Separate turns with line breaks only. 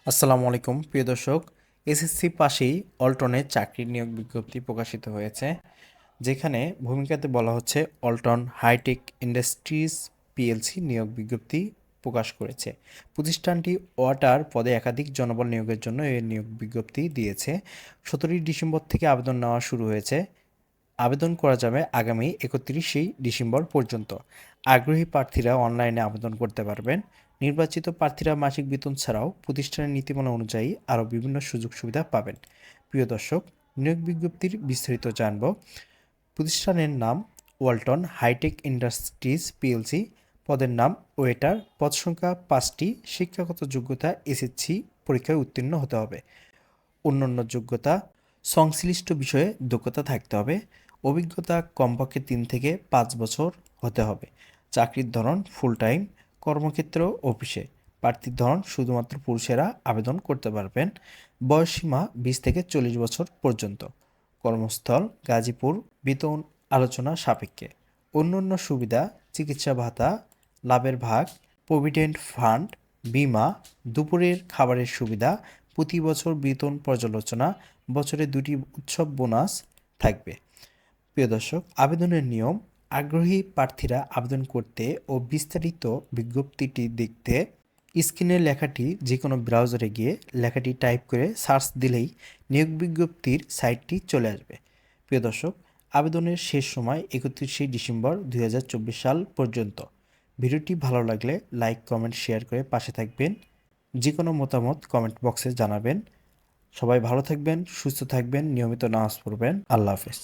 আসসালামু আলাইকুম প্রিয় দর্শক। এসএসসি পাশেই অল্টনের চাকরির নিয়োগ বিজ্ঞপ্তি প্রকাশিত হয়েছে, যেখানে ভূমিকাতে বলা হচ্ছে অল্টন হাইটেক ইন্ডাস্ট্রিজ পিএলসি নিয়োগ বিজ্ঞপ্তি প্রকাশ করেছে। প্রতিষ্ঠানটি ওয়াটার পদে একাধিক জনবল নিয়োগের জন্য এই নিয়োগ বিজ্ঞপ্তি দিয়েছে। 17 ডিসেম্বর থেকে আবেদন নেওয়া শুরু হয়েছে। আবেদন করা যাবে আগামী 31 ডিসেম্বর পর্যন্ত। আগ্রহী প্রার্থীরা অনলাইনে আবেদন করতে পারবেন। নির্বাচিত প্রার্থীরা মাসিক বেতন ছাড়াও প্রতিষ্ঠানের নীতিমালা অনুযায়ী আরও বিভিন্ন সুযোগ সুবিধা পাবেন। প্রিয় দর্শক, নিয়োগ বিজ্ঞপ্তির বিস্তারিত জানব। প্রতিষ্ঠানের নাম ওয়ালটন হাইটেক ইন্ডাস্ট্রিজ পিএলসি। পদের নাম ওয়েটার। পদ সংখ্যা 5টি। শিক্ষাগত যোগ্যতা এসএসসি পরীক্ষায় উত্তীর্ণ হতে হবে। অন্যান্য যোগ্যতা: সংশ্লিষ্ট বিষয়ে দক্ষতা থাকতে হবে। অভিজ্ঞতা কমপক্ষে 3 থেকে 5 বছর হতে হবে। চাকরির ধরন ফুল টাইম। কর্মক্ষেত্র অফিসে। প্রার্থীর ধরন শুধুমাত্র পুরুষেরা আবেদন করতে পারবেন। বয়সসীমা 20 থেকে 40 বছর পর্যন্ত। কর্মস্থল গাজীপুর। বেতন আলোচনা সাপেক্ষে। অন্যান্য সুবিধা: চিকিৎসা ভাতা, লাভের ভাগ, প্রভিডেন্ট ফান্ড, বীমা, দুপুরের খাবারের সুবিধা, প্রতি বছর বেতন পর্যালোচনা, বছরে 2টি উৎসব বোনাস থাকবে। প্রিয় দর্শক, আবেদনের নিয়ম: আগ্রহী প্রার্থীরা আবেদন করতে ও বিস্তারিত বিজ্ঞপ্তিটি দেখতে স্ক্রিনের লেখাটি যে কোনো ব্রাউজারে গিয়ে লেখাটি টাইপ করে সার্চ দিলেই নিয়োগ বিজ্ঞপ্তির সাইটটি চলে আসবে। প্রিয় দর্শক, আবেদনের শেষ সময় 31 ডিসেম্বর 2024 সাল পর্যন্ত। ভিডিওটি ভালো লাগলে লাইক কমেন্ট শেয়ার করে পাশে থাকবেন। যে কোনো মতামত কমেন্ট বক্সে জানাবেন। সবাই ভালো থাকবেন, সুস্থ থাকবেন, নিয়মিত নামাজ পড়বেন। আল্লাহ হাফেজ।